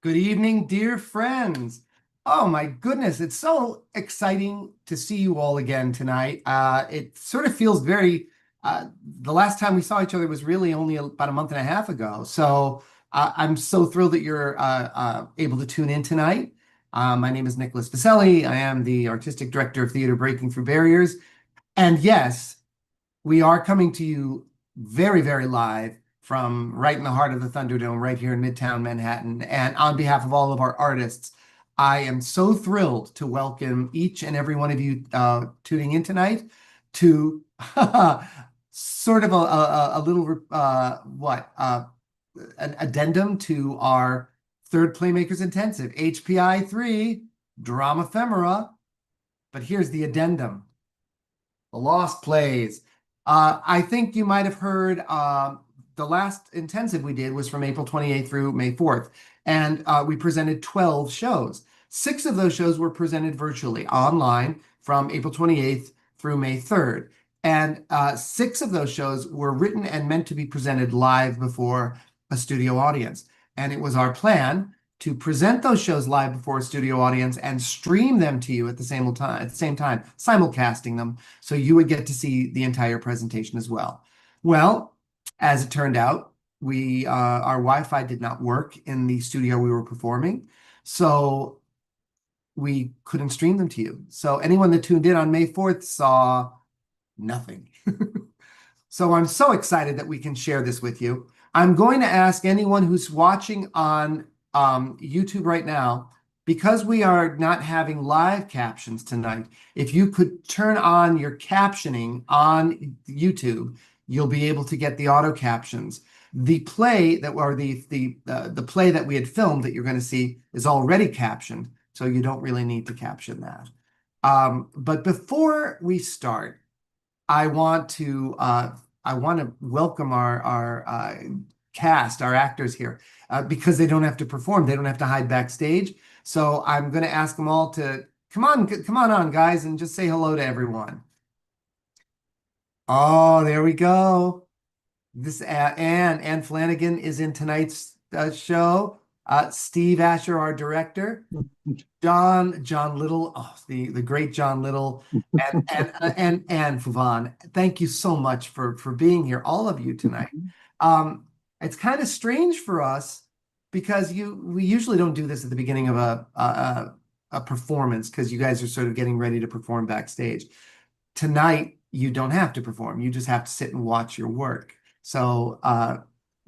Good evening, dear friends. Oh my goodness, it's so exciting to see you all again tonight. It sort of feels the last time we saw each other was really only about a month and a half ago. So I'm so thrilled that you're able to tune in tonight. My name is Nicholas Viselli. I am the Artistic Director of Theater Breaking Through Barriers. And yes, we are coming to you very, very live from right in the heart of the Thunderdome, right here in Midtown Manhattan. And on behalf of all of our artists, I am so thrilled to welcome each and every one of you tuning in tonight to sort of a little an addendum to our third Playmakers Intensive, HPI 3, DRAMAPHEMERA. But here's the addendum. The Lost Plays. I think you might have heard the last intensive we did was from April 28th through May 4th, and we presented 12 shows. 6 of those shows were presented virtually online from April 28th through May 3rd. And 6 of those shows were written and meant to be presented live before a studio audience. And it was our plan to present those shows live before a studio audience and stream them to you at the same time, simulcasting them, so you would get to see the entire presentation as well. Well, as it turned out, our Wi-Fi did not work in the studio we were performing, so we couldn't stream them to you. So anyone that tuned in on May 4th saw nothing. So I'm so excited that we can share this with you. I'm going to ask anyone who's watching on YouTube right now, because we are not having live captions tonight, if you could turn on your captioning on YouTube, you'll be able to get the auto captions. The play that the play that we had filmed that you're going to see is already captioned, so you don't really need to caption that. But before we start, I want to welcome our cast, our actors here, because they don't have to perform, they don't have to hide backstage. So I'm going to ask them all to come on, guys, and just say hello to everyone. Oh, there we go. This Anne Flanigan is in tonight's show. Steve Asher, our director. John Little, the great John Little, and Phovan. Thank you so much for being here, all of you tonight. It's kind of strange for us because we usually don't do this at the beginning of a performance, because you guys are sort of getting ready to perform backstage. Tonight, you don't have to perform. You just have to sit and watch your work. So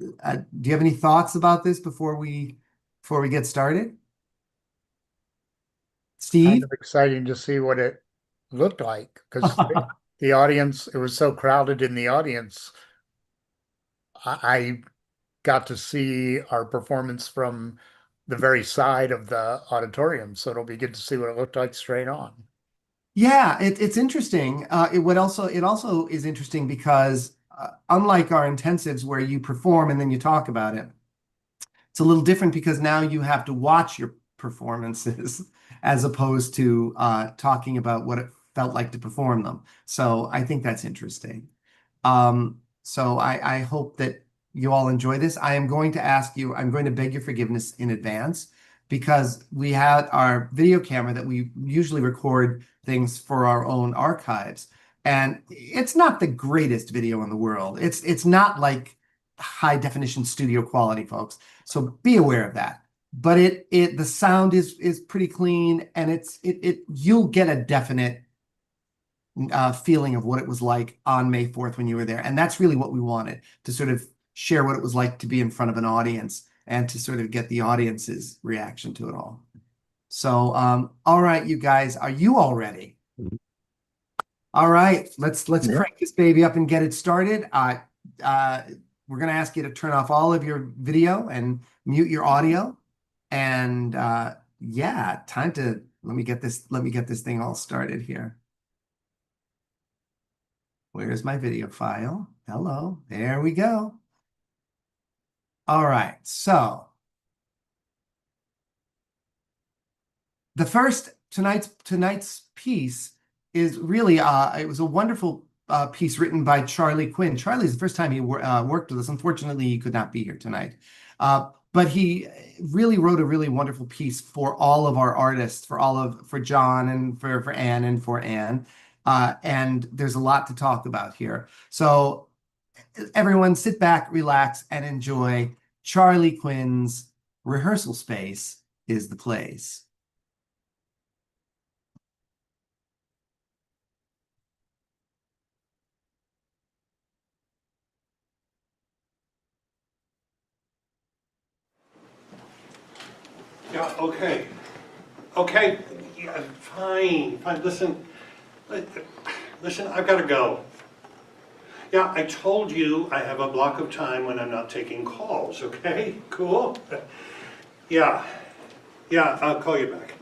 do you have any thoughts about this before we get started? Steve? Kind of exciting to see what it looked like, because the audience, it was so crowded in the audience. I got to see our performance from the very side of the auditorium, so it'll be good to see what it looked like straight on. Yeah, it's interesting. It also is interesting because unlike our intensives where you perform and then you talk about it, it's a little different because now you have to watch your performances as opposed to talking about what it felt like to perform them. So I think that's interesting. So I hope that you all enjoy this. I'm going to beg your forgiveness in advance, because we had our video camera that we usually record things for our own archives. And it's not the greatest video in the world. It's not like high definition studio quality, folks. So be aware of that. But the sound is pretty clean, and you'll get a definite feeling of what it was like on May 4th when you were there. And that's really what we wanted, to sort of share what it was like to be in front of an audience and to sort of get the audience's reaction to it all. So, all right, you guys, are you all ready? All right, let's crank this baby up and get it started. We're going to ask you to turn off all of your video and mute your audio. And yeah, let me get this thing all started here. Where's my video file? Hello, there we go. All right, so the first tonight's piece is really it was a wonderful piece written by Charlie Quinn. Charlie's the first time he worked with us. Unfortunately, he could not be here tonight. But but he really wrote a really wonderful piece for all of our artists, for John and for Anne and for Anne. And there's a lot to talk about here. So everyone sit back, relax, and enjoy Charlie Quinn's Rehearsal Space is the Place. Yeah, okay. Okay, yeah, fine. Listen, I've got to go. Yeah, I told you I have a block of time when I'm not taking calls, okay? Cool? Yeah, I'll call you back.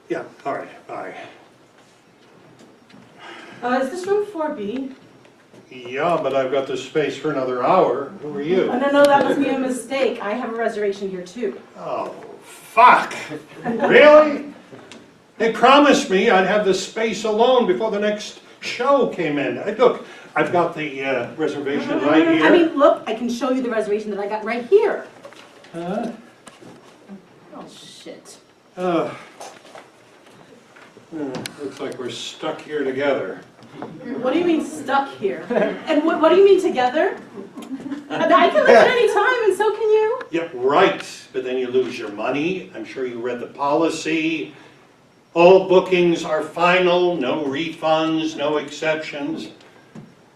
Yeah, all right, bye. Is this room 4B? Yeah, but I've got the space for another hour. Who are you? Oh, no, that must be a mistake. I have a reservation here, too. Oh, fuck! Really? They promised me I'd have the space alone before the next show came in. Look, I've got the reservation right here. I mean, look, I can show you the reservation that I got right here. Huh? Oh, shit. Looks like we're stuck here together. What do you mean stuck here? And what do you mean together? I can leave at any time, and so can you. Yeah, right. But then you lose your money. I'm sure you read the policy. All bookings are final, no refunds, no exceptions.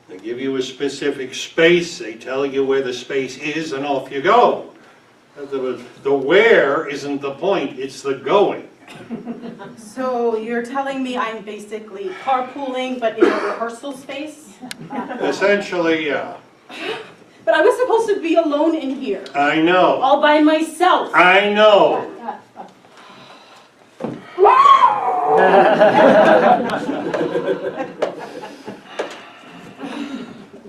They give you a specific space, they tell you where the space is, and off you go. The where isn't the point, it's the going. So you're telling me I'm basically carpooling, but in a rehearsal space? Essentially, yeah. But I was supposed to be alone in here. I know. All by myself. I know.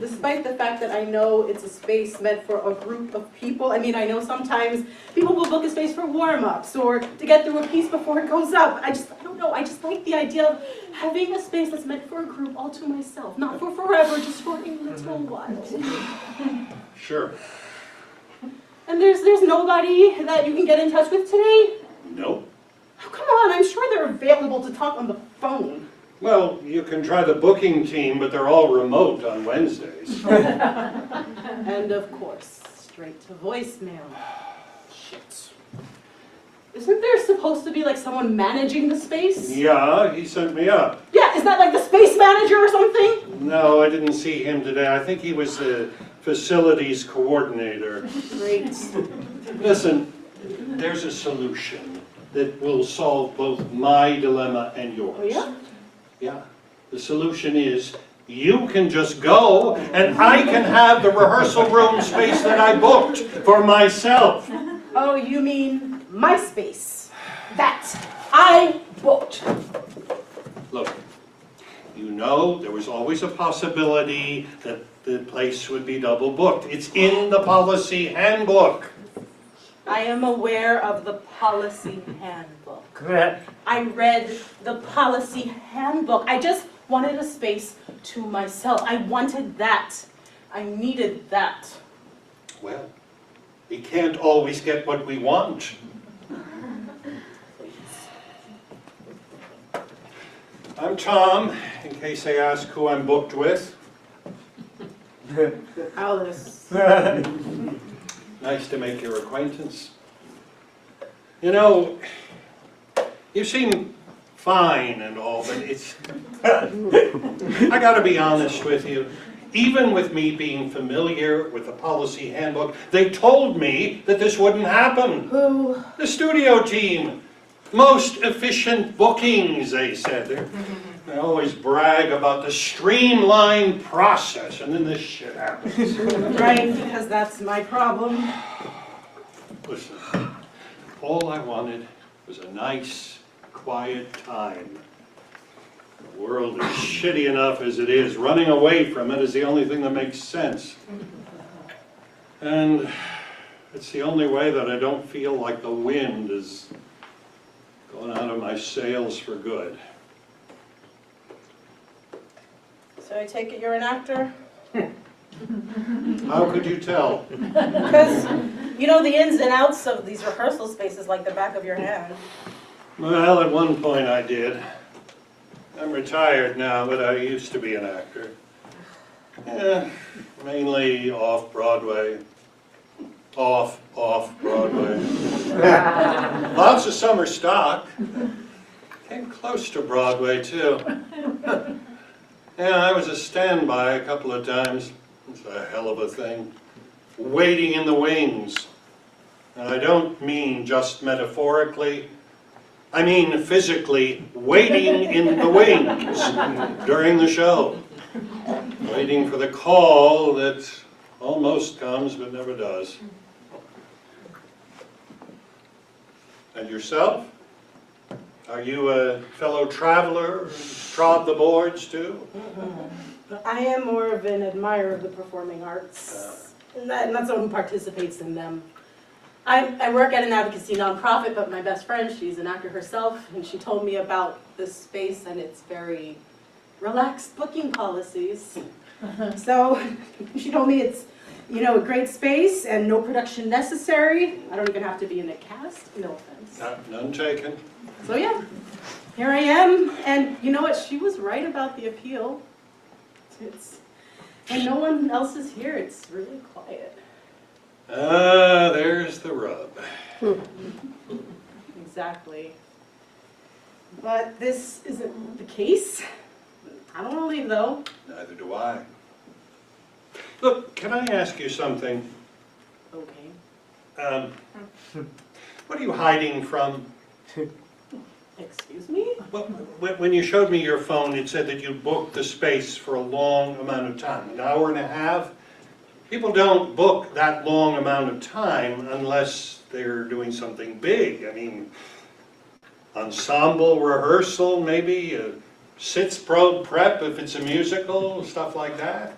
Despite the fact that I know it's a space meant for a group of people, I mean, I know sometimes people will book a space for warm-ups or to get through a piece before it goes up. I don't know, I just like the idea of having a space that's meant for a group all to myself. Not for forever, just for a little while. Sure. And there's nobody that you can get in touch with today? Nope. Oh, come on, I'm sure they're available to talk on the phone. Well, you can try the booking team, but they're all remote on Wednesdays. And of course, straight to voicemail. Shit. Isn't there supposed to be like someone managing the space? Yeah, he sent me up. Yeah, is that like the space manager or something? No, I didn't see him today. I think he was the facilities coordinator. Great. Listen, there's a solution that will solve both my dilemma and yours. Oh yeah? Yeah. The solution is you can just go and I can have the rehearsal room space that I booked for myself. Oh, you mean my space? That I booked. Look, you know there was always a possibility that the place would be double booked. It's in the policy handbook. I am aware of the policy handbook. I read the policy handbook. I just wanted a space to myself. I wanted that. I needed that. Well, we can't always get what we want. I'm Tom, in case they ask who I'm booked with. Alice. Nice to make your acquaintance. You know, you seem fine and all, but it's... I gotta be honest with you. Even with me being familiar with the policy handbook, they told me that this wouldn't happen. Who? The studio team. Most efficient bookings, they said. They always brag about the streamlined process, and then this shit happens. Right, because that's my problem. Listen, all I wanted was a nice, quiet time. The world is shitty enough as it is. Running away from it is the only thing that makes sense. And it's the only way that I don't feel like the wind is going out of my sails for good. So I take it you're an actor? How could you tell? Because You know the ins and outs of these rehearsal spaces like the back of your hand. Well, at one point I did. I'm retired now, but I used to be an actor. Yeah, mainly off-Broadway. Off-Broadway. Lots of summer stock. Came close to Broadway, too. Yeah, I was a standby a couple of times. It's a hell of a thing. Waiting in the wings. And I don't mean just metaphorically. I mean physically waiting in the wings during the show. Waiting for the call that almost comes but never does. And yourself? Are you a fellow traveler who trod the boards too? I am more of an admirer of the performing arts, and not someone who participates in them. I work at an advocacy nonprofit, but my best friend, she's an actor herself, and she told me about this space and its very relaxed booking policies. So she told me it's, you know, a great space and no production necessary. I don't even have to be in a cast, no offense. None taken. So yeah, here I am, and you know what, she was right about the appeal. When no one else is here, it's really quiet. There's the rub. Exactly. But this isn't the case. I don't want to leave though. Neither do I. Look, can I ask you something? Okay. What are you hiding from? Excuse me? Well, when you showed me your phone, it said that you booked the space for a long amount of time, an hour and a half. People don't book that long amount of time unless they're doing something big. I mean, ensemble rehearsal, maybe, a sitz probe prep if it's a musical, stuff like that.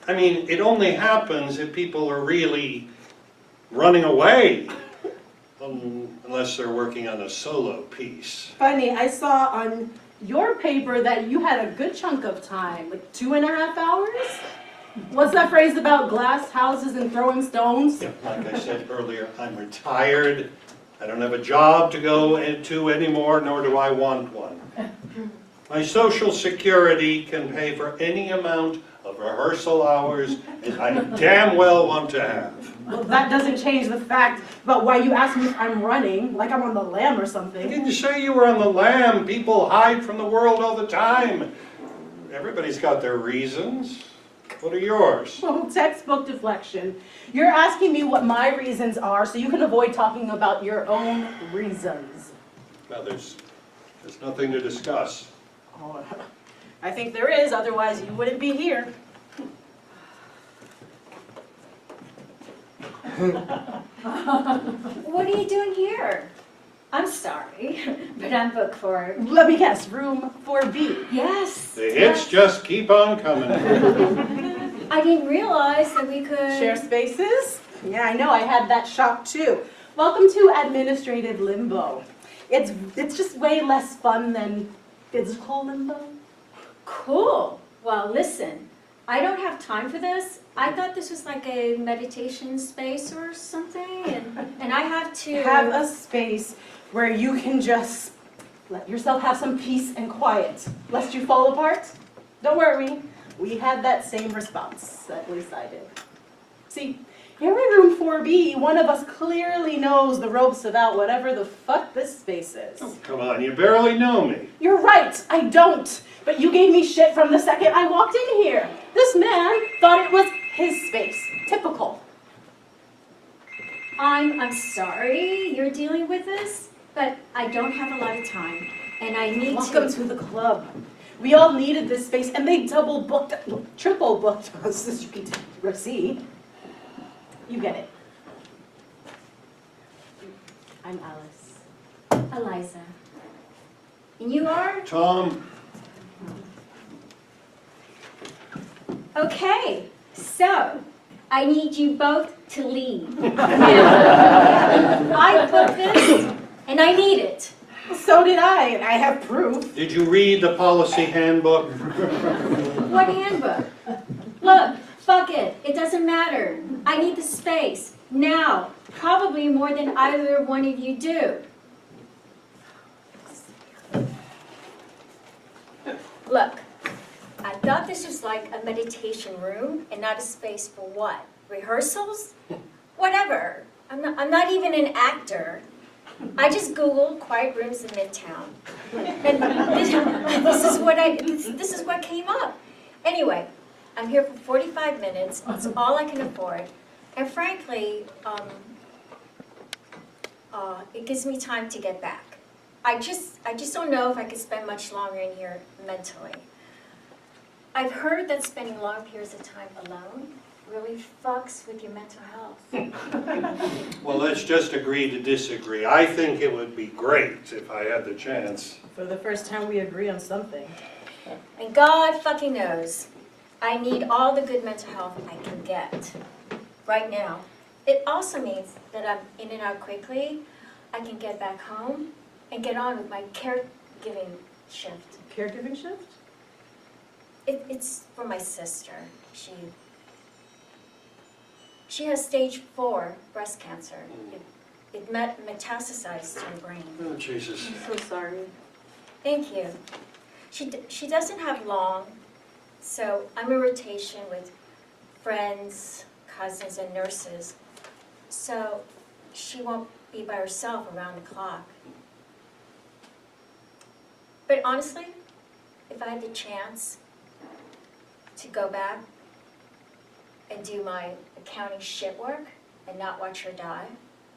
I mean, it only happens if people are really running away, unless they're working on a solo piece. Funny, I saw on your paper that you had a good chunk of time, like 2.5 hours? What's that phrase about glass houses and throwing stones? Yeah, like I said earlier, I'm retired. I don't have a job to go into anymore, nor do I want one. My Social Security can pay for any amount of rehearsal hours as I damn well want to have. Well, that doesn't change the fact about why you asked me if I'm running, like I'm on the lam or I something. didn't say you were on the lam. People hide from the world all the time. Everybody's got their reasons. What are yours? Well, textbook deflection. You're asking me what my reasons are so you can avoid talking about your own reasons. Well, there's nothing to discuss. Oh, I think there is, otherwise you wouldn't be here. What are you doing here? I'm sorry, but I'm booked for... Let me guess, room 4B. Yes. The hits just keep on coming. I didn't realize that we could... Share spaces? Yeah, I know, I had that shock too. Welcome to administrative limbo. It's just way less fun than physical limbo. Cool. Well, listen, I don't have time for this. I thought this was like a meditation space or something, and I have to... Have a space where you can just let yourself have some peace and quiet, lest you fall apart. Don't worry, we had that same response, at least I did. See, here in room 4B, one of us clearly knows the ropes about whatever the fuck this space is. Oh, come on, you barely know me. You're right, I don't. But you gave me shit from the second I walked in here. This man thought it was his space. Typical. I'm sorry you're dealing with this, but I don't have a lot of time, and I need Welcome to the club. We all needed this space, and they double booked, triple booked us, as you can see. You get it. I'm Alice. Eliza. And you are? Tom, Okay, so I need you both to leave. I booked this, and I need it. So did I, and I have proof. did you read the policy handbook? What handbook? Look, fuck it. It doesn't matter. I need the space. Now. Probably more than either one of you do. Look, I thought this was like a meditation room and not a space for what? Rehearsals? Whatever. I'm not even an actor. I just Googled quiet rooms in Midtown. And this is what came up. Anyway, I'm here for 45 minutes. It's all I can afford. And frankly, it gives me time to get back. I just don't know if I could spend much longer in here mentally. I've heard that spending long periods of time alone really fucks with your mental health. Well, let's just agree to disagree. I think it would be great if I had the chance. For the first time, we agree on something. And God fucking knows, I need all the good mental health I can get right now. It also means that I'm in and out quickly. I can get back home and get on with my caregiving shift. Caregiving shift? It's for my sister. She has stage 4 breast cancer. It metastasized to her brain. Oh, Jesus. I'm so sorry. Thank you. She doesn't have long, so I'm in rotation with friends, cousins, and nurses. So she won't be by herself around the clock. But honestly, if I had the chance to go back and do my accounting shit work and not watch her die,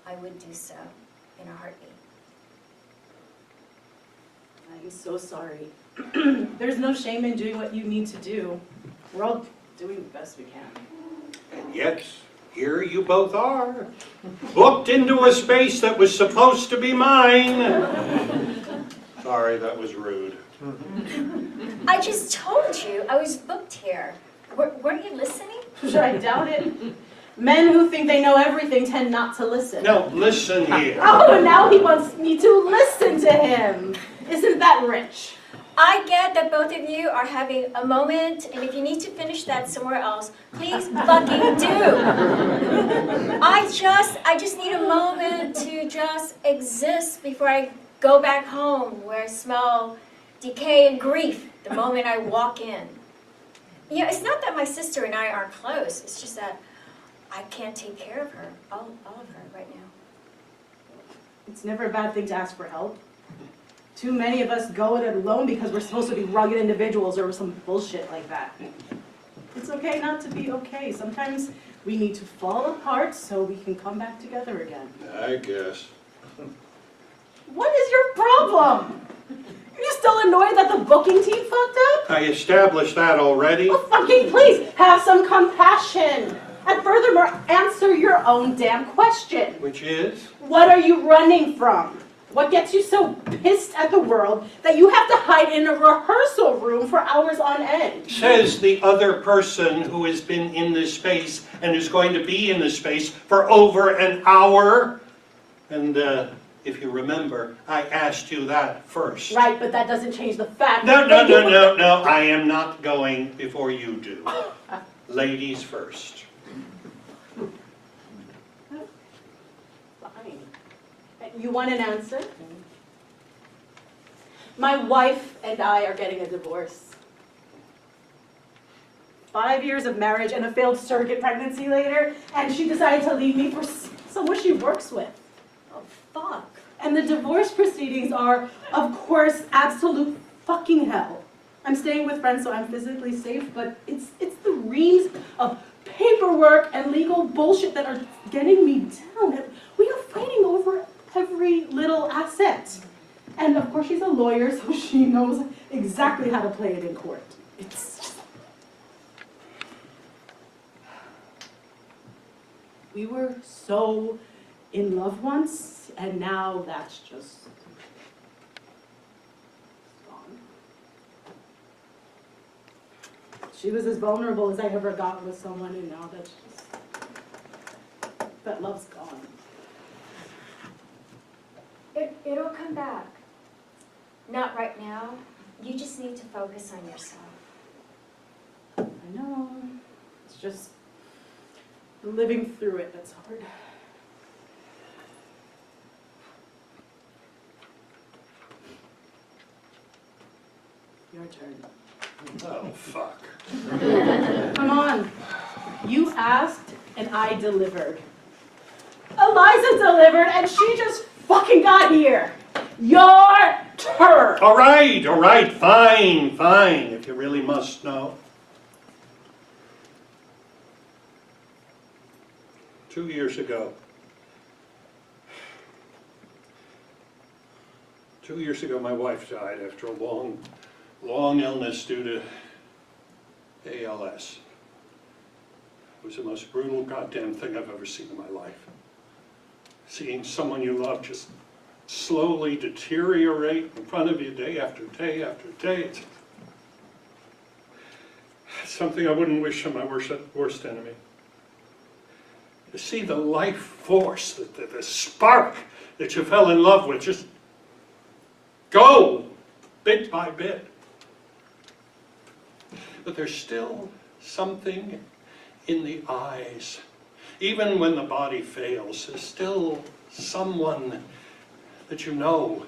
I would do so in a heartbeat. I'm so sorry. There's no shame in doing what you need to do. We're all doing the best we can. And yet, here you both are, booked into a space that was supposed to be mine. Sorry, that was rude. I just told you I was booked here. Weren't you listening? I doubt it. Men who think they know everything tend not to listen. No, listen here. Oh, now he wants me to listen to him. Isn't that rich? I get that both of you are having a moment, and if you need to finish that somewhere else, please fucking do. I just need a moment to just exist before I go back home where I smell decay and grief the moment I walk in. You know, it's not that my sister and I aren't close, it's just that I can't take care of her, all of her right now. It's never a bad thing to ask for help. Too many of us go it alone because we're supposed to be rugged individuals or some bullshit like that. It's okay not to be okay. Sometimes we need to fall apart so we can come back together again. I guess. What is your problem? Are you still annoyed that the booking team fucked up? I established that already. Well, fucking please, have some compassion. And furthermore, answer your own damn question. Which is? What are you running from? What gets you so pissed at the world that you have to hide in a rehearsal room for hours on end? Says the other person who has been in this space and is going to be in this space for over an hour. And if you remember, I asked you that first. Right, but that doesn't change the fact No, that no, I am not going before you do. Ladies first. Fine. You want an answer? My wife and I are getting a divorce. 5 years of marriage and a failed surrogate pregnancy later, and she decided to leave me for someone she works with. Oh, fuck. And the divorce proceedings are, of course, absolute fucking hell. I'm staying with friends, so I'm physically safe, but it's the reams of paperwork and legal bullshit that are getting me down. We are fighting over every little asset. And of course she's a lawyer, so she knows exactly how to play it in court. It's just... We were so in love once, and now that's just gone. She was as vulnerable as I ever got with someone, and now that's just, that love's gone. It'll come back. Not right now. You just need to focus on yourself. I know, it's just living through it that's hard. Your turn. Oh, fuck. Come on. You asked and I delivered. Eliza delivered and she just fucking got here. Your turn. All right, fine, if you really must know. 2 years ago. 2 years ago, my wife died after a long illness due to ALS. It was the most brutal goddamn thing I've ever seen in my life. Seeing someone you love just slowly deteriorate in front of you day after day after day. It's something I wouldn't wish on my worst enemy. To see the life force, the spark that you fell in love with just go bit by bit. But there's still something in the eyes. Even when the body fails, there's still someone that you know.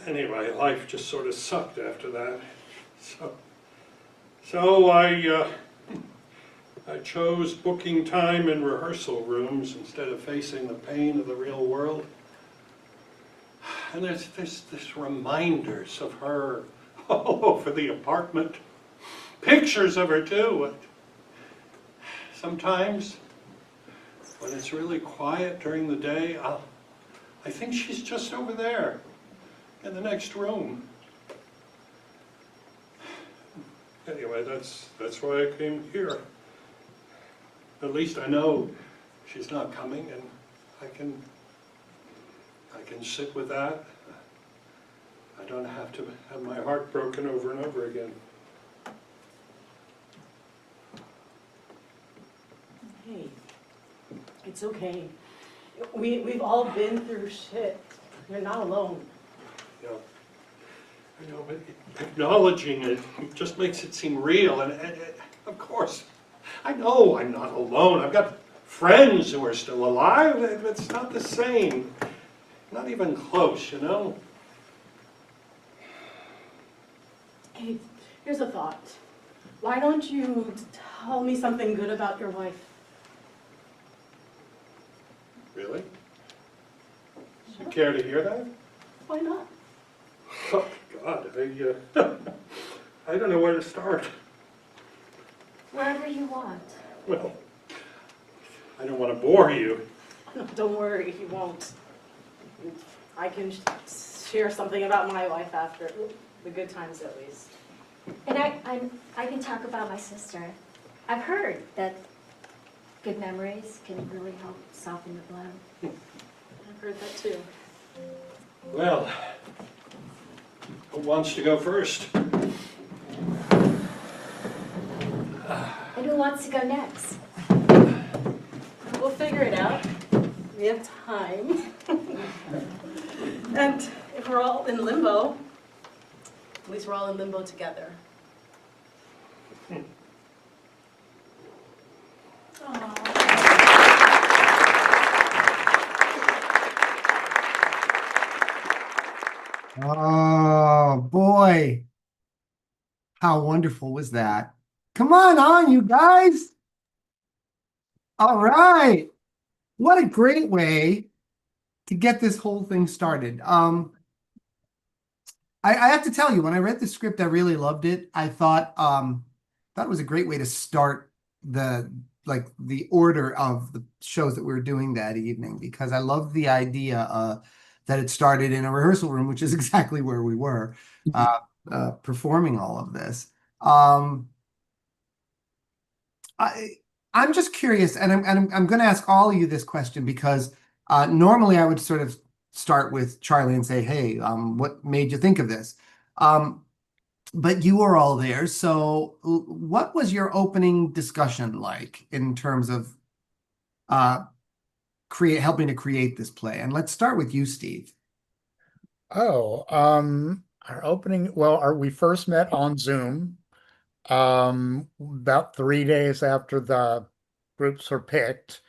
Anyway, life just sort of sucked after that. So I chose booking time in rehearsal rooms instead of facing the pain of the real world. And there's reminders of her all over the apartment. Pictures of her too. Sometimes, when it's really quiet during the day, I think she's just over there, in the next room. Anyway, that's why I came here. At least I know she's not coming, and I can sit with that. I don't have to have my heart broken over and over again. Hey, it's okay. We've all been through shit. You're not alone. Yeah. I know, but acknowledging it just makes it seem real, and of course, I know I'm not alone. I've got friends who are still alive. It's not the same. Not even close, you know? Hey, here's a thought. Why don't you tell me something good about your wife? Really? You care to hear that? Why not? Oh, God, I don't know where to start. Wherever you want. Well, I don't want to bore you. No, don't worry, he won't. I can share something about my life after, the good times at least. And I can talk about my sister. I've heard that good memories can really help soften the blow. I've heard that too. Well, who wants to go first? And who wants to go next? We'll figure it out. We have time. And if we're all in limbo, at least we're all in limbo together. Oh boy. How wonderful was that? Come on, you guys. All right. What a great way to get this whole thing started. I have to tell you, when I read the script, I really loved it. I thought it was a great way to start the order of the shows that we were doing that evening, because I loved the idea that it started in a rehearsal room, which is exactly where we were performing all of this. I'm just curious, and I'm going to ask all of you this question, because normally I would sort of start with Charlie and say, hey, what made you think of this? But you were all there, so what was your opening discussion like in terms of helping to create this play? And let's start with you, Steve. Oh, our opening, we first met on Zoom about 3 days after the groups were picked.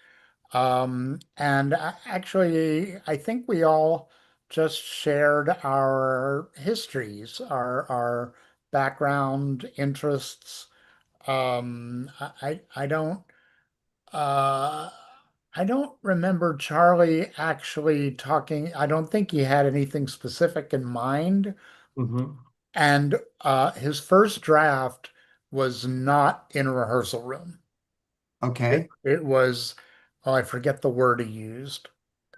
Actually, I think we all just shared our histories, our background interests. I don't uh, I don't remember Charlie actually talking. I don't think he had anything specific in mind. Mhm. And his first draft was not in a rehearsal room. Okay. It was, oh, I forget the word he used.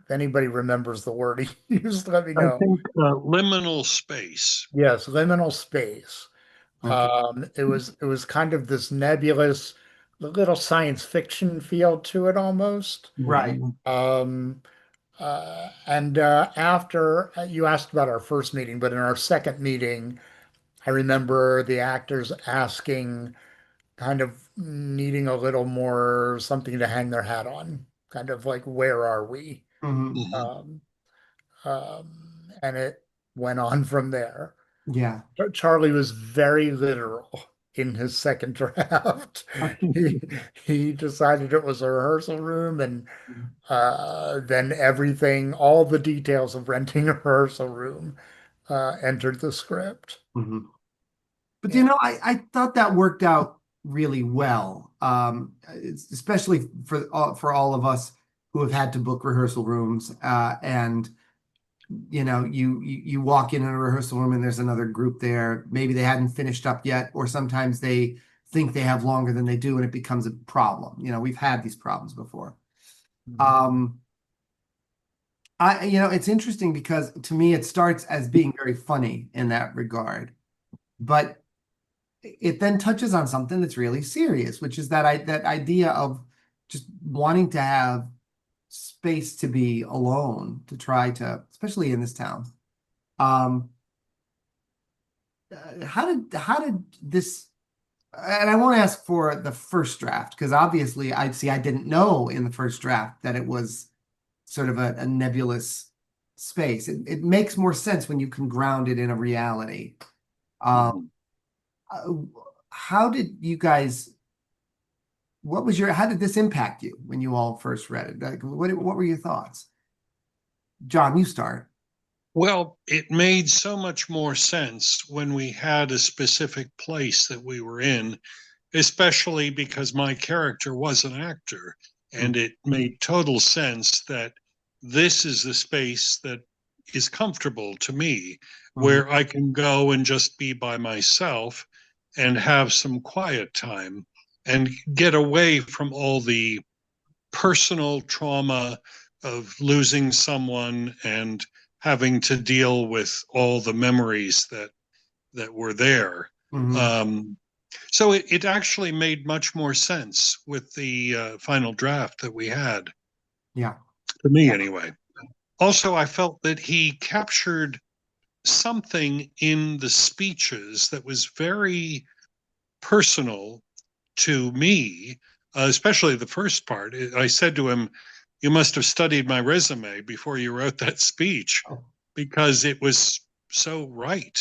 If anybody remembers the word he used, let me I know. think liminal space. Yes, liminal space. Okay. It was kind of this nebulous, little science fiction feel to it almost. Right. Um, and after you asked about our first meeting, but in our second meeting, I remember the actors asking, kind of needing a little more something to hang their hat on, kind of like, where are we? Mhm. Mhm. Um, and it went on from there. Yeah. Charlie was very literal in his second draft. He he decided it was a rehearsal room, and then everything, all the details of renting a rehearsal room, entered the script. Mhm. But Yeah. I thought that worked out really well, especially for all of us who have had to book rehearsal rooms, and you walk in a rehearsal room and there's another group there. Maybe they hadn't finished up yet, or sometimes they think they have longer than they do, and it becomes a problem. We've had these problems before. Mhm. Um, it's interesting because to me it starts as being very funny in that regard, but it then touches on something that's really serious, which is that idea of just wanting to have space to be alone, to try to, especially in this town. Um, how did this? And I won't ask for the first draft because obviously I didn't know in the first draft that it was sort of a nebulous space. It makes more sense when you can ground it in a reality. Um, Mhm. uh, how did you guys? How did this impact you when you all first read it? Like, what were your thoughts? John, you start. Well, it made so much more sense when we had a specific place that we were in, especially because my character was an actor. And it made total sense that this is the space that is comfortable to me, Mhm. where I can go and just be by myself and have some quiet time and get away from all the personal trauma of losing someone and having to deal with all the memories that were there. Mhm. Um, so it actually made much more sense with the final draft that we had, Yeah. to me Yeah. anyway. Also, I felt that he captured something in the speeches that was very personal to me, especially the first part. I said to him, "You must have studied my resume before you wrote that speech Oh. because it was so right."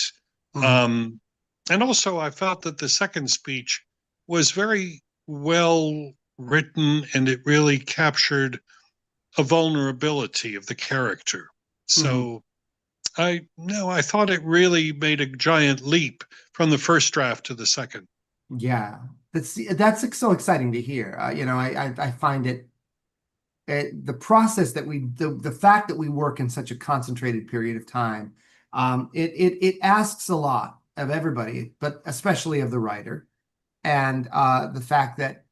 Mhm. Um, and also, I felt that the second speech was very well written and it really captured a vulnerability of the character. Mhm. So I no, I thought it really made a giant leap from the first draft to the second. Yeah. That's so exciting to hear. I find the process the fact that we work in such a concentrated period of time, it asks a lot of everybody, but especially of the writer. And the fact that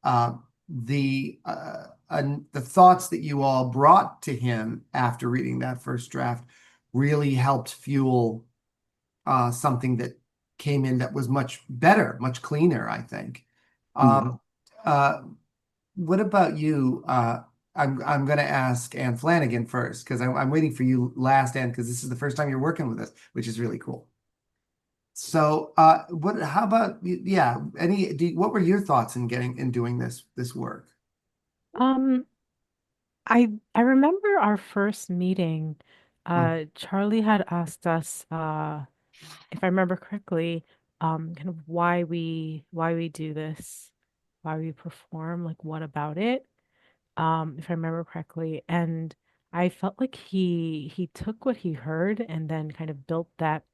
the thoughts that you all brought to him after reading that first draft really helped fuel something that came in that was much better, much cleaner, I think. Mhm. Uh, what about you? I'm going to ask Anne Flanigan first because I'm waiting for you last, Anne, because this is the first time you're working with us, which is really cool. So, how about, yeah, what were your thoughts in doing this work? Um, I remember our first meeting. Mm. Charlie had asked us, if I remember correctly, kind of why we do this, why we perform, like what about it? if I remember correctly. And I felt like he took what he heard and then kind of built that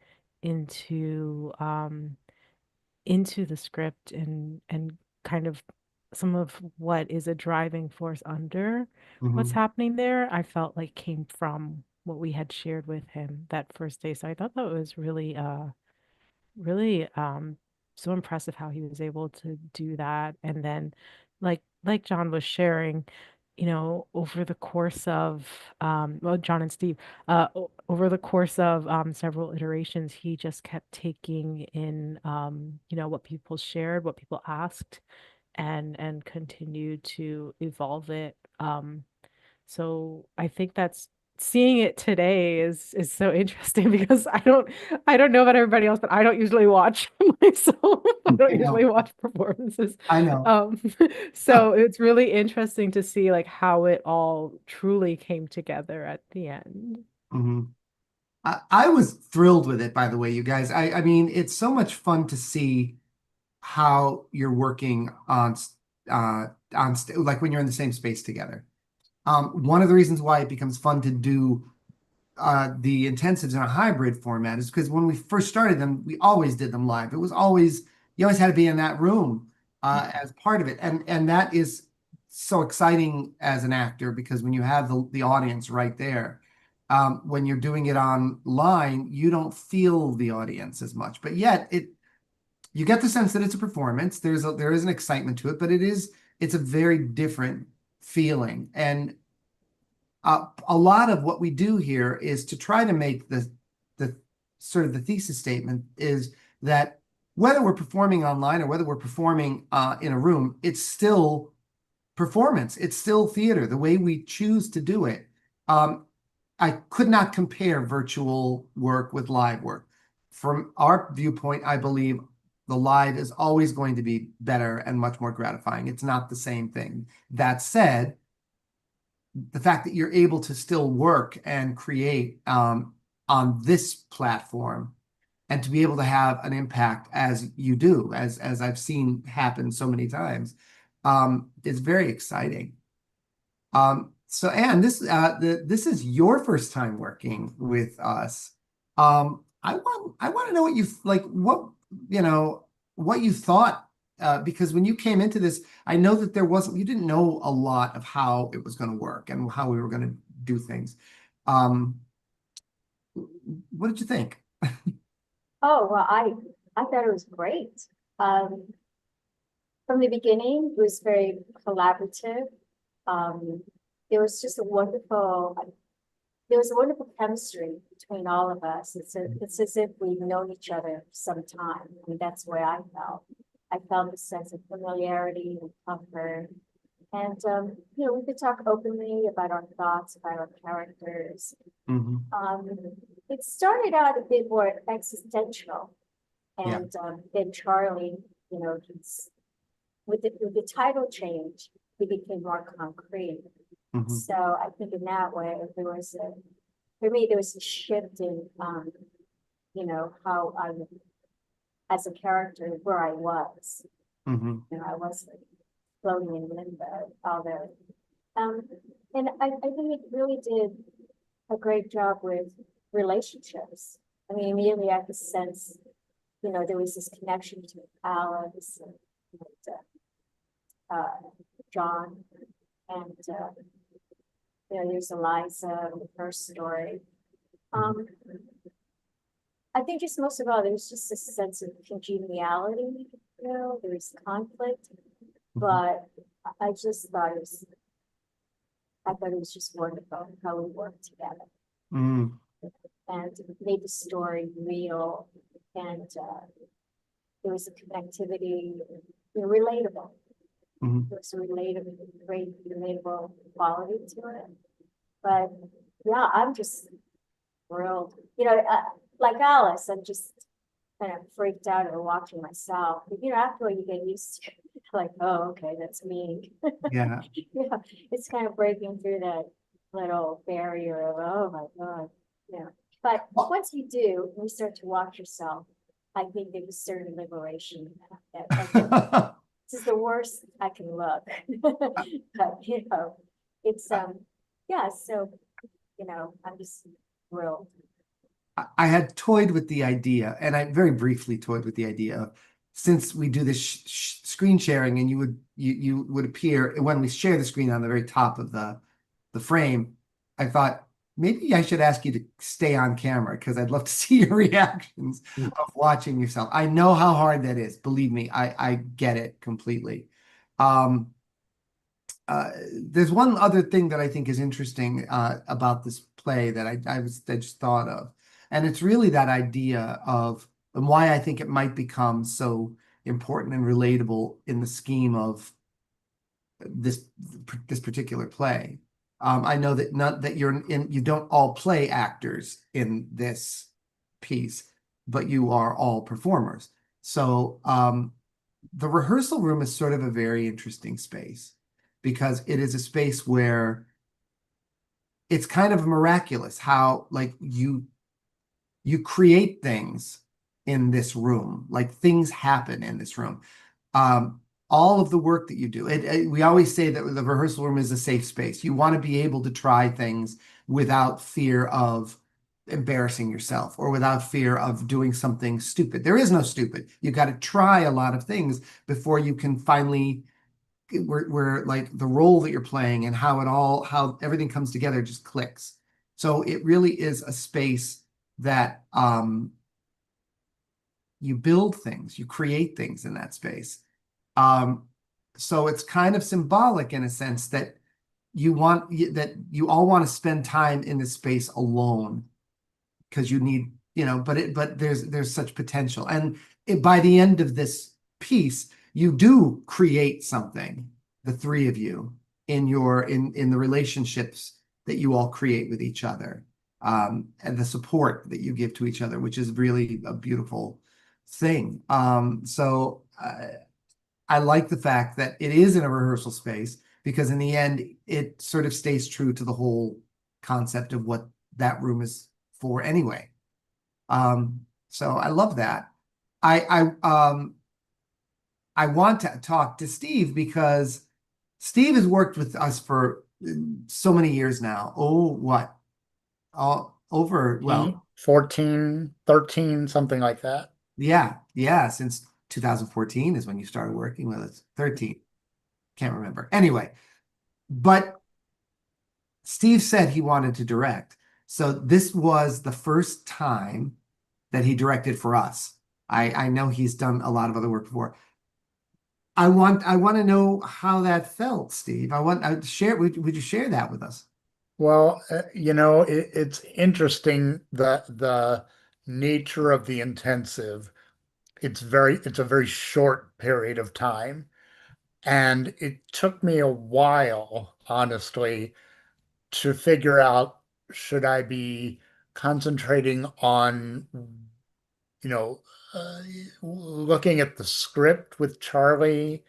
into the script and kind of some of what is a driving force under what's Mhm. happening there, I felt like came from what we had shared with him that first day. So I thought that was really so impressive how he was able to do that. And then like John was sharing, over the course of well, John and Steve, over the course of several iterations, he just kept taking in what people shared, what people asked, and continued to evolve it. So I think that's seeing it today is so interesting because I don't know about everybody else, but I don't usually watch myself. I I don't know. usually watch performances. I know. Um, so it's really interesting to see like how it all truly came together at the end. Mhm. I was thrilled with it, by the way, you guys. I mean, it's so much fun to see how you're working like when you're in the same space together. One of the reasons why it becomes fun to do the intensives in a hybrid format is because when we first started them, we always did them live. It was always you always had to be in that room as part of it, and that is so exciting as an actor because when you have the audience right there, when you're doing it online, you don't feel the audience as much, but yet you get the sense that it's a performance. There is an excitement to it, but it's a very different feeling. And a lot of what we do here is to try to make the sort of the thesis statement is that whether we're performing online or whether we're performing in a room, it's still performance. It's still theater. The way we choose to do it. I could not compare virtual work with live work. From our viewpoint, I believe the live is always going to be better and much more gratifying. It's not the same thing. That said, the fact that you're able to still work and create on this platform and to be able to have an impact as you do, as I've seen happen so many times, is very exciting. So Anne, this is your first time working with us. I want to know what you like, what you thought, because when you came into this, I know that you didn't know a lot of how it was going to work and how we were going to do things. What did you think? Oh, well, I thought it was great. Um, from the beginning, it was very collaborative. Um, there was just there was a wonderful chemistry between all of us. It's as if we've known each other for some time. I mean, that's the way I felt. I felt a sense of familiarity and comfort. And, we could talk openly about our thoughts, about our characters. Mhm. It started out a bit more existential. Yeah. And then Charlie, he's with the title change, he became more concrete. Mhm. So I think in that way, for me, there was a shift in, how I, as a character, where I was. Mhm. I was like floating in limbo, although, and I think it really did a great job with relationships. I mean, immediately I could sense, there was this connection between Alice and John, and there's Eliza with her story. I think just most of all, there's just a sense of congeniality. There's conflict, but I just thought I thought it was just wonderful how we worked together. Mm. And made the story real, and there was a connectivity, relatable. Mhm. There was a great relatable quality to it. But yeah, I'm just thrilled. Like Alice, I'm just kind of freaked out over watching myself. But after you get used to it, like, oh, okay, that's me. Yeah. Yeah, it's kind of breaking through that little barrier of, oh my God. Yeah. But once you do, and you start to watch yourself, I think there's a certain liberation that this is the worst I can look. But it's, yeah, so, I'm just thrilled. I had toyed with the idea, and I very briefly toyed with the idea of, since we do this screen sharing, and you would appear when we share the screen on the very top of the frame. I thought maybe I should ask you to stay on camera because I'd love to see your reactions of watching yourself. I know how hard that is. Believe me, I get it completely. Um, there's one other thing that I think is interesting about this play that I just thought of, and it's really that idea of, and why I think it might become so important and relatable in the scheme of this particular play. I know that not that you don't all play actors in this piece, but you are all performers. So the rehearsal room is sort of a very interesting space because it is a space where it's kind of miraculous how like you create things in this room, like things happen in this room. All of the work that you do, we always say that the rehearsal room is a safe space. You want to be able to try things without fear of embarrassing yourself or without fear of doing something stupid. There is no stupid. You got to try a lot of things before you can finally where like the role that you're playing and how everything comes together just clicks. So it really is a space that you build things, you create things in that space. So it's kind of symbolic in a sense that you all want to spend time in this space alone because you need, but there's such potential. And by the end of this piece, you do create something, the three of you, in the relationships that you all create with each other, and the support that you give to each other, which is really a beautiful thing. So I like the fact that it is in a rehearsal space because in the end, it sort of stays true to the whole concept of what that room is for anyway. So I love that. I want to talk to Steve because Steve has worked with us for so many years now. Oh, what? Over, well, 14, 13, something like that. yeah, since 2014 is when you started working with us. 13. Can't remember. Anyway, but Steve said he wanted to direct. So this was the first time that he directed for us. I know he's done a lot of other work before. I want to know how that felt, Steve. Would you share that with us? Well, it's interesting the nature of the intensive. It's a very short period of time. And it took me a while, honestly, to figure out, should I be concentrating on, you know, uh, looking at the script with Charlie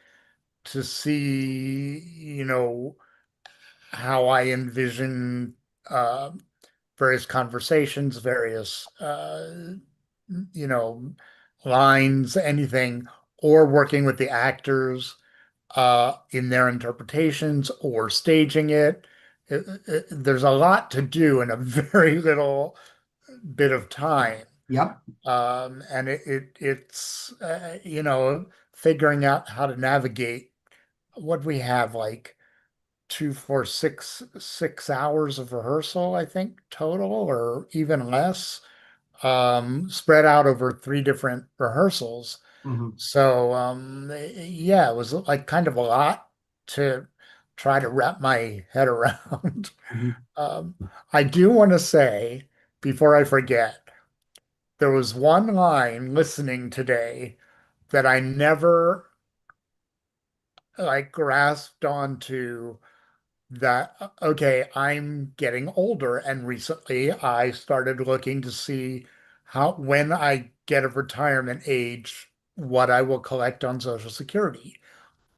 to see, how I envision various conversations, various, you know, lines, anything, or working with the actors in their interpretations or staging it. There's a lot to do in a very little bit of time. Yep. And it's figuring out how to navigate what we have, like 6 hours of rehearsal, I think, total, or even less, spread out over 3 different rehearsals. Mhm. So yeah, it was like kind of a lot to try to wrap my head around. Mhm. I do want to say, before I forget, there was one line listening today that I never like grasped onto, that okay, I'm getting older, and recently I started looking to see how, when I get of retirement age, what I will collect on Social Security.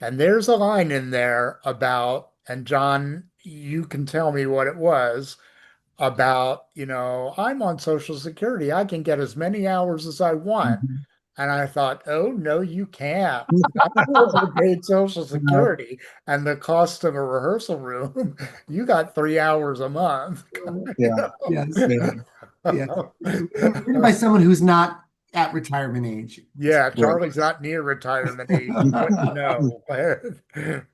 And there's a line in there about, and John, you can tell me what it was, about, I'm on Social Security. I can get as many hours as I want. Mhm. And I thought, oh, no, you can't. Not with paid Social Security and the cost of a rehearsal room. You got 3 hours a month. Yeah. Yes. Yeah. Yeah. Written by someone who's not at retirement age. Yeah, Right. Charlie's not near retirement age. You wouldn't know.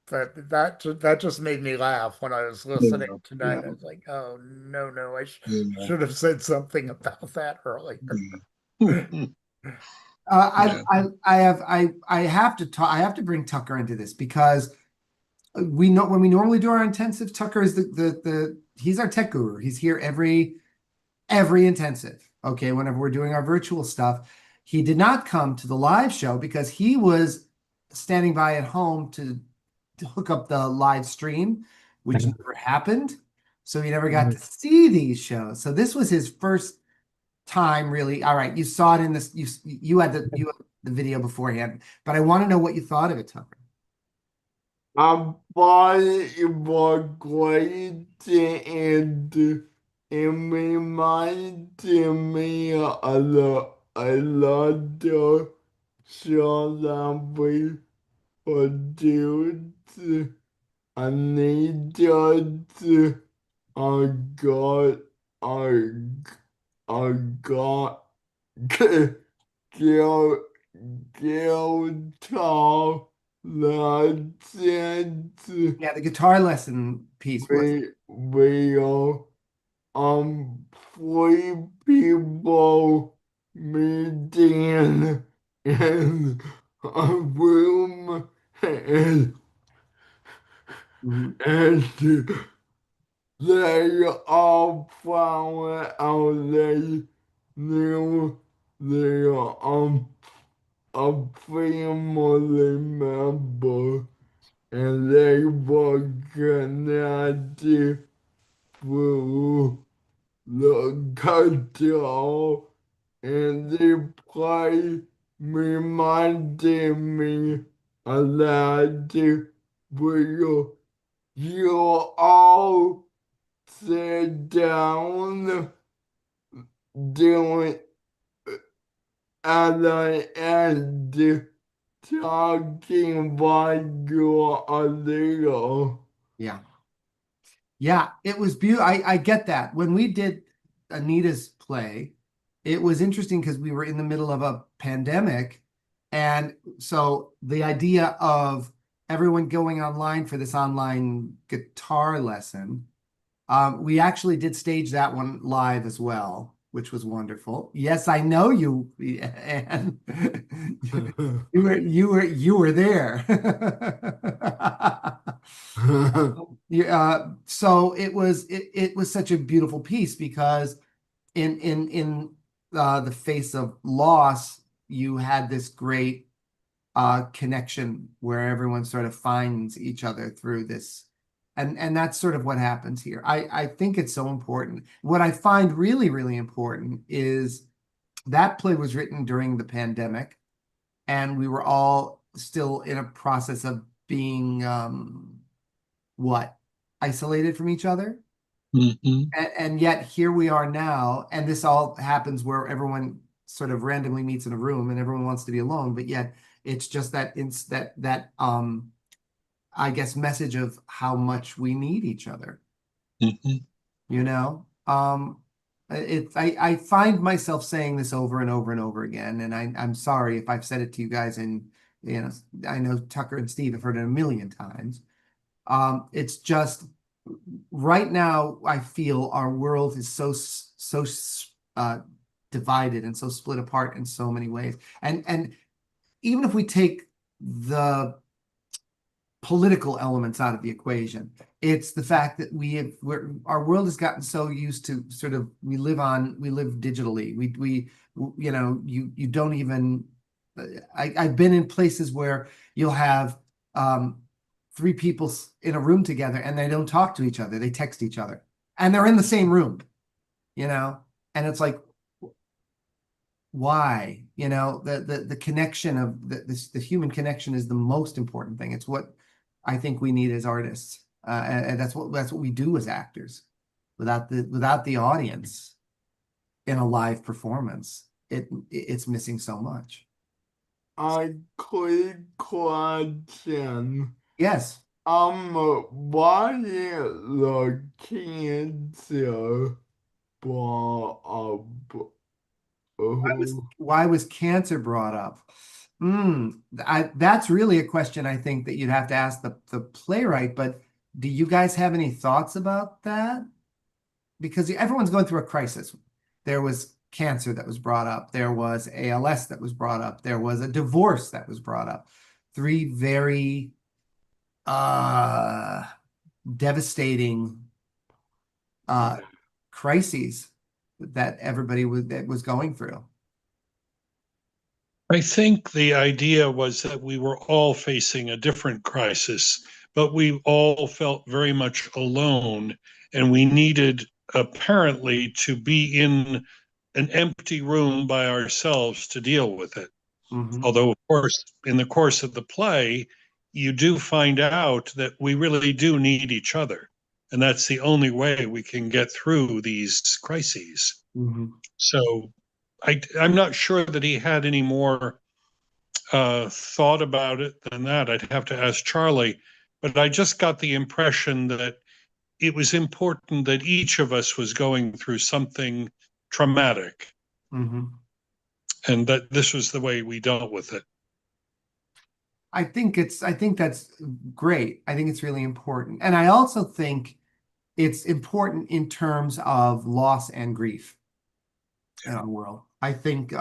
But that just made me laugh when I was listening tonight. I was like, oh, no, I Yeah. should have said something about that earlier. Yeah. I have to talk. I have to bring Tucker into this because we know when we normally do our intensive, Tucker is the he's our tech guru. He's here every intensive. Okay, whenever we're doing our virtual stuff, he did not come to the live show because he was standing by at home to hook up the live stream, which never happened. So he never got to see these shows. So this was his first time really. All right, you saw it in this, you had the video beforehand, but I want to know what you thought of it, Tucker. I thought it was great and it reminded me a lot of shows that we produced. I need just I got I got guitar lessons. Yeah, the guitar lesson piece was We are 3 people meeting in a room and they all found out they knew they a family member and they were connected through the guitar and the play reminded me a lot where you all sit down doing at the end talking while you're a little. yeah, it was beautiful. I get that. When we did Anita's play, it was interesting because we were in the middle of a pandemic. And so the idea of everyone going online for this online guitar lesson, we actually did stage that one live as well, which was wonderful. Yes, I know you, and you were there. Yeah, so it was such a beautiful piece because in the face of loss, you had this great connection where everyone sort of finds each other through this. And that's sort of what happens here. I think it's so important. What I find really, really important is that play was written during the pandemic, and we were all still in a process of being isolated from each other. And yet here we are now, and this all happens where everyone sort of randomly meets in a room and everyone wants to be alone, but yet it's just that I guess message of how much we need each other. You know, I find myself saying this over and over and over again, and I'm sorry if I've said it to you guys, and you know, I know Tucker and Steve have heard it a million times. It's just right now I feel our world is so divided and so split apart in so many ways, and even if we take the political elements out of the equation, it's the fact that our world has gotten so used to sort of we live digitally. We you know, you don't even I've been in places where you'll have 3 people in a room together and they don't talk to each other, they text each other, and they're in the same room, you know, and it's like, why? You know, the connection of the human connection is the most important thing. It's what I think we need as artists, and that's what we do as actors. Without the audience in a live performance, it's missing so much. a quick question. Yes. Why did the cancer brought up? Why was cancer brought up? That's really a question I think that you'd have to ask the playwright, but do you guys have any thoughts about that? Because everyone's going through a crisis. There was cancer that was brought up. There was ALS that was brought up. There was a divorce that was brought up. Three very devastating crises that everybody was going through. I think the idea was that we were all facing a different crisis, but we all felt very much alone, and we needed apparently to be in an empty room by ourselves to deal with it. Mhm. Although, of course, in the course of the play, you do find out that we really do need each other. And that's the only way we can get through these crises. Mhm. So I'm not sure that he had any more thought about it than that. I'd have to ask Charlie. But I just got the impression that it was important that each of us was going through something traumatic, Mhm. and that this was the way we dealt with it. I think that's great. I think it's really important. And I also think it's important in terms of loss and grief in our world. I think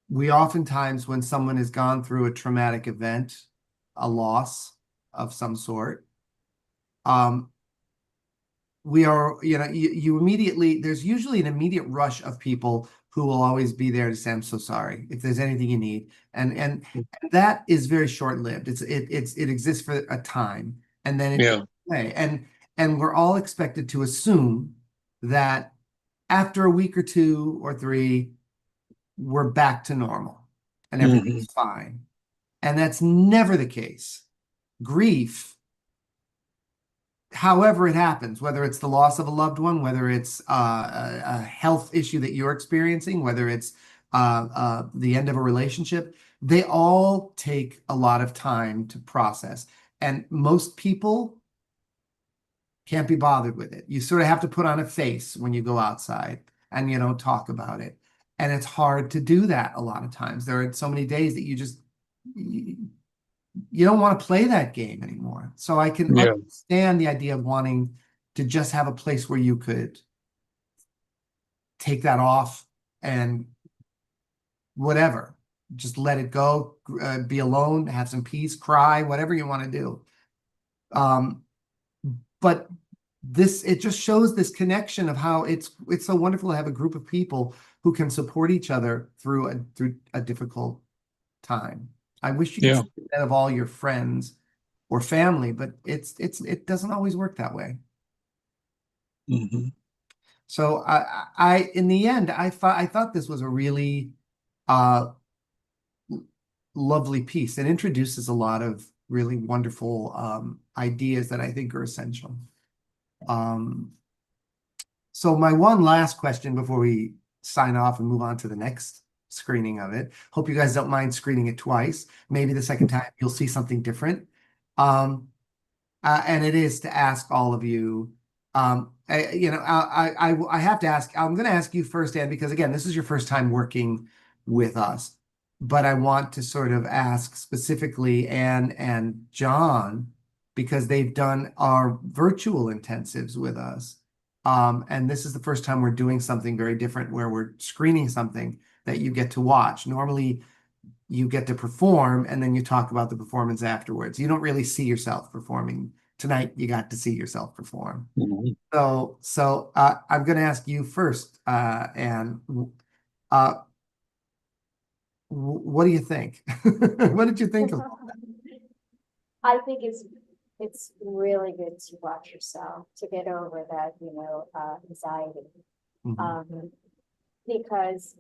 we oftentimes, when someone has gone through a traumatic event, a loss of some sort, we are, you immediately, there's usually an immediate rush of people who will always be there to say, I'm so sorry, if there's anything you need. And that is very short-lived. It exists for a time, and then it goes away. And we're all expected to assume that after a week or two or three, we're back to normal and everything's fine. And that's never the case. Grief, however it happens, whether it's the loss of a loved one, whether it's a health issue that you're experiencing, whether it's the end of a relationship, they all take a lot of time to process. And most people can't be bothered with it. You sort of have to put on a face when you go outside and you don't talk about it. And it's hard to do that a lot of times. There are so many days that you don't want to play that game anymore. So I can understand the idea of wanting to just have a place where you could take that off and whatever, just let it go, be alone, have some peace, cry, whatever you want to do. But it just shows this connection of how it's so wonderful to have a group of people who can support each other through a difficult time. I wish you could say that of all your friends or family, but it doesn't always work that way. So I in the end, I thought this was a really lovely piece. It introduces a lot of really wonderful ideas that I think are essential. So my one last question before we sign off and move on to the next screening of it. Hope you guys don't mind screening it twice. Maybe the second time you'll see something different. And it is to ask all of you, I have to ask, I'm going to ask you first, Anne, because again, this is your first time working with us, but I want to sort of ask specifically Anne and John, because they've done our virtual intensives with us. And this is the first time we're doing something very different where we're screening something that you get to watch. Normally, you get to perform and then you talk about the performance afterwards. You don't really see yourself performing. Tonight, you got to see yourself perform. So I'm going to ask you first, Anne. What do you think? What did you think of that? I think it's really good to watch yourself to get over that, anxiety. Because,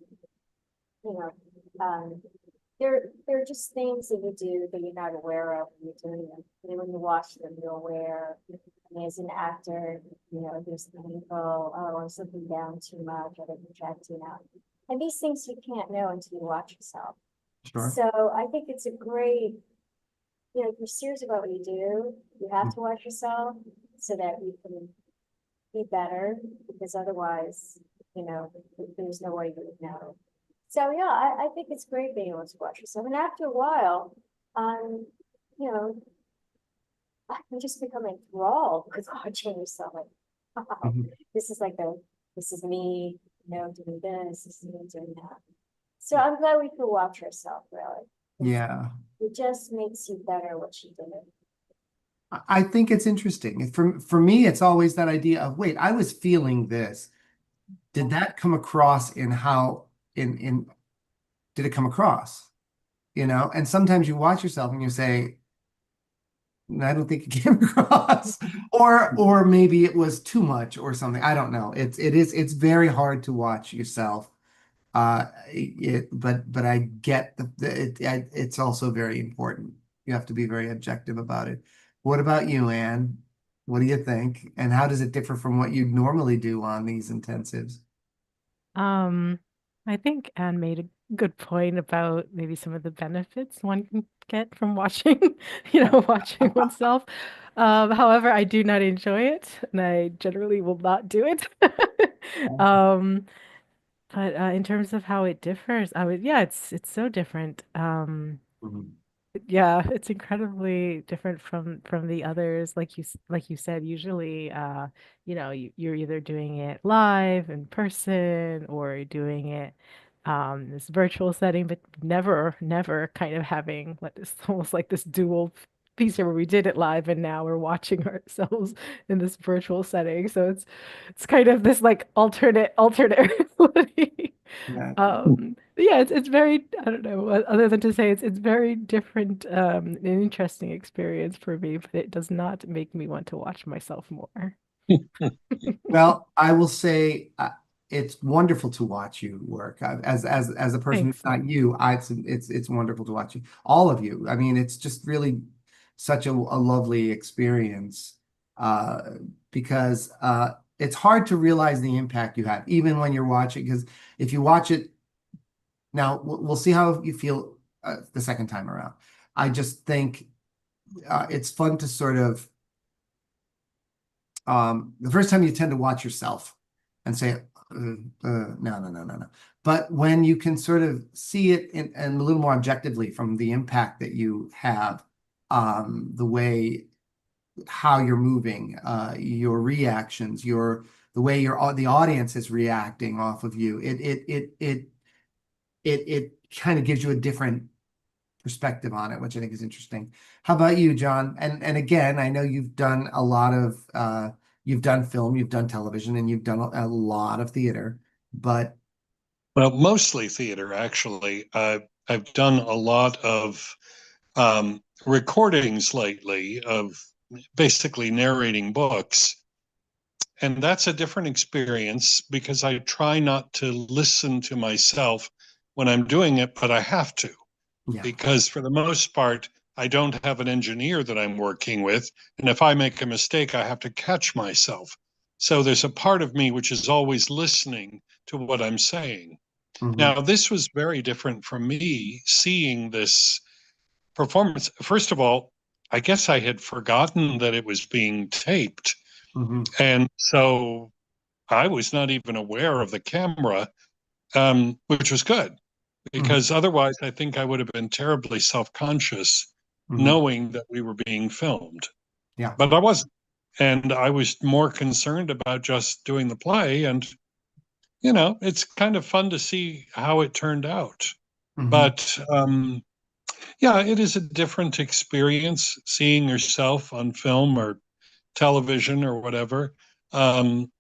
there are just things that you do that you're not aware of when you're doing them. And when you watch them, you're aware. And as an actor, there's the people, or something down too much, or they're projecting out. And these things you can't know until you watch yourself. Sure. So I think it's a great, you know, if you're serious about what you do, you have to watch yourself so that you can be better, because otherwise, you know, there's no way you would know. So yeah, I think it's great being able to watch yourself. And after a while, you know, I can just become enthralled with watching yourself. Like, wow, Mhm. this is this is me, you know, doing this is me doing that. So I'm glad we could watch ourselves, really. Yeah. It just makes you better what you did. I think it's interesting. For me, it's always that idea of, wait, I was feeling this. Did that come across in how in did it come across? You know, and sometimes you watch yourself and you say, I don't think it came across, or maybe it was too much or something. I don't know. It's very hard to watch yourself. But I get it's also very important. You have to be very objective about it. What about you, Anne? What do you think? And how does it differ from what you normally do on these intensives? Um, I think Anne made a good point about maybe some of the benefits one can get from watching, watching oneself. However, I do not enjoy it, and I generally will not do it. Um, but in terms of how it differs, yeah, it's so different. Mhm. Yeah, it's incredibly different from the others. Like you said, usually you're either doing it live in person or you're doing it in this virtual setting, but never kind of having like this almost like this dual piece here where we did it live and now we're watching ourselves in this virtual setting. So it's kind of this like alternate reality. Yeah. Yeah, it's very, I don't know, other than to say it's very different, an interesting experience for me, but it does not make me want to watch myself more. Well, I will say it's wonderful to watch you work. As a person who's Thanks. not you, it's wonderful to watch you, all of you. I mean, it's just really such a lovely experience uh, because it's hard to realize the impact you have, even when you're watching. Because if you watch it now, we'll see how you feel the second time around. I just think it's fun to sort of the first time you tend to watch yourself and say, no, no, no, no, no. But when you can sort of see it and a little more objectively from the impact that you have, the way how you're moving, your reactions, the way the audience is reacting off of you, it kind of gives you a different perspective on it, which I think is interesting. How about you, John? And again, I know you've done a lot of you've done film, you've done television, and you've done a lot of theater, but Well, mostly theater, actually. I've done a lot of recordings lately of basically narrating books. And that's a different experience because I try not to listen to myself when I'm doing it, but I have to. yeah. Because for the most part, I don't have an engineer that I'm working with. And if I make a mistake, I have to catch myself. So there's a part of me which is always listening to what I'm saying. Mhm, Now, this was very different from me seeing this performance. First of all, I guess I had forgotten that it was being taped. mhm, And so I was not even aware of the camera, which was good mhm, because otherwise I think I would have been terribly self-conscious mhm. knowing that we were being filmed. Yeah. But I wasn't. And I was more concerned about just doing the play. And, it's kind of fun to see how it turned out. Mhm. But yeah, it is a different experience seeing yourself on film or television or whatever. Um,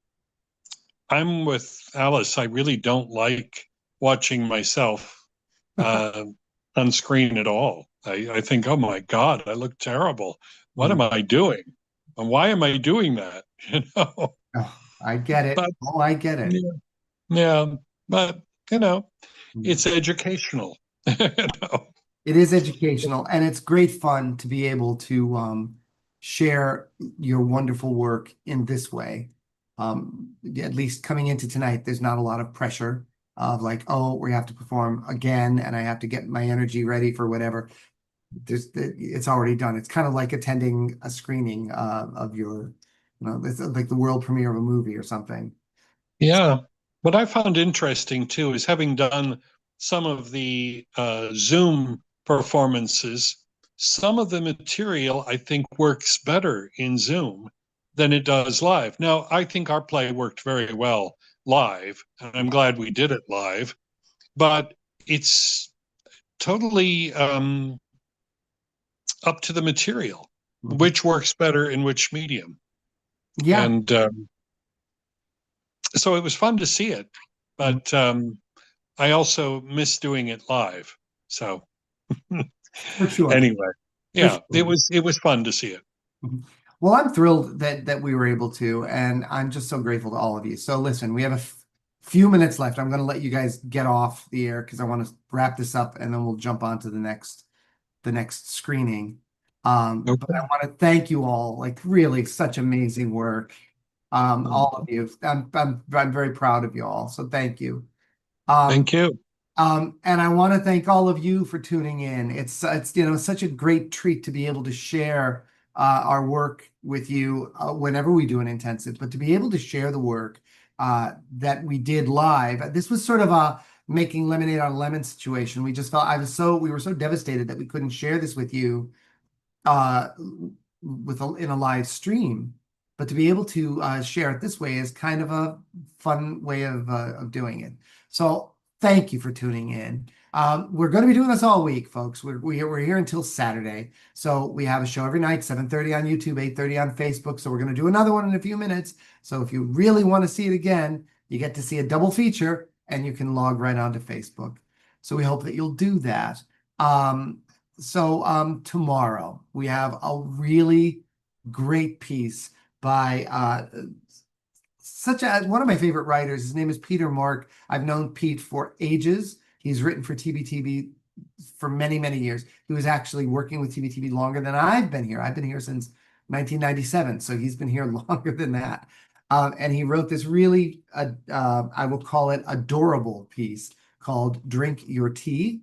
I'm with Alice. I really don't like watching myself uh, on screen at all. I think, oh my God, I look terrible. What am Mm. I doing? And why am I doing that? Oh, I get it. But Oh, I get it. yeah, yeah, but you know, Mm. it's educational. you know. It is educational, and it's great fun to be able to share your wonderful work in this way. At least coming into tonight, there's not a lot of pressure. of like, oh, we have to perform again and I have to get my energy ready for whatever. It's already done. It's kind of like attending a screening of your, it's like the world premiere of a movie or something. Yeah. What I found interesting too is having done some of the Zoom performances, some of the material I think works better in Zoom than it does live. Now, I think our play worked very well live, and I'm glad we did it live, but it's totally up to the material, which works better in which medium. Yeah. And so it was fun to see it, but I also miss doing it live. So For sure. anyway, yeah, sure. it was fun to see it. Well, I'm thrilled that we were able to, and I'm just so grateful to all of you. So listen, we have a few minutes left. I'm going to let you guys get off the air because I want to wrap this up, and then we'll jump on to the next screening. But I want to thank you all, like really such amazing work. All of you. I'm very proud of you all. So thank you. Thank you. And I want to thank all of you for tuning in. It's such a great treat to be able to share our work with you whenever we do an intensive, but to be able to share the work that we did live. This was sort of a making lemonade out of lemon situation. We just felt we were so devastated that we couldn't share this with you in a live stream. But to be able to share it this way is kind of a fun way of doing it. So thank you for tuning in. We're going to be doing this all week, folks. We're here until Saturday. So we have a show every night, 7:30 on YouTube, 8:30 on Facebook. So we're going to do another one in a few minutes. So if you really want to see it again, you get to see a double feature and you can log right onto Facebook. So we hope that you'll do that. Tomorrow we have a really great piece by one of my favorite writers. His name is Peter Mark. I've known Pete for ages. He's written for TBTB for many, many years. He was actually working with TBTB longer than I've been here. I've been here since 1997, so he's been here longer than that. And he wrote this really, I will call it adorable piece called Drink Your Tea.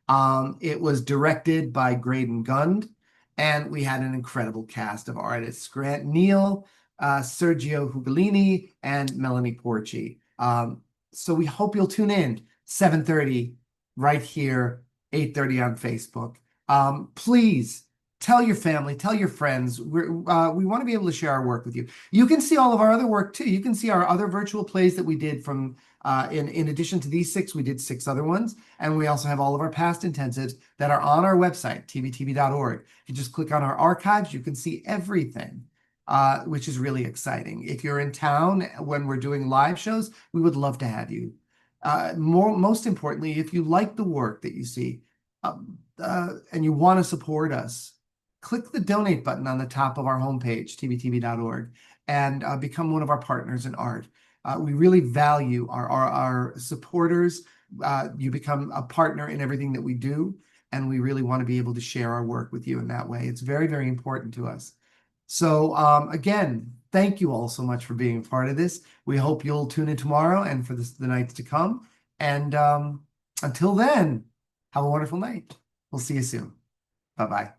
It was directed by Graydon Gund, and we had an incredible cast of artists: Grant Neal, Sergio Hugolini, and Melanie Porci. So we hope you'll tune in 7:30 right here, 8:30 on Facebook. Please tell your family, tell your friends. We want to be able to share our work with you. You can see all of our other work too. You can see our other virtual plays that we did from in addition to these 6, we did 6 other ones. And we also have all of our past intensives that are on our website, tbtb.org. If you just click on our archives, you can see everything. Which is really exciting. If you're in town when we're doing live shows, we would love to have you. Most importantly, if you like the work that you see and you want to support us, click the donate button on the top of our homepage, tbtb.org, and become one of our partners in art. We really value our supporters. You become a partner in everything that we do, and we really want to be able to share our work with you in that way. It's very, very important to us. So again, thank you all so much for being a part of this. We hope you'll tune in tomorrow and for the nights to come. And until then, have a wonderful night. We'll see you soon. Bye-bye.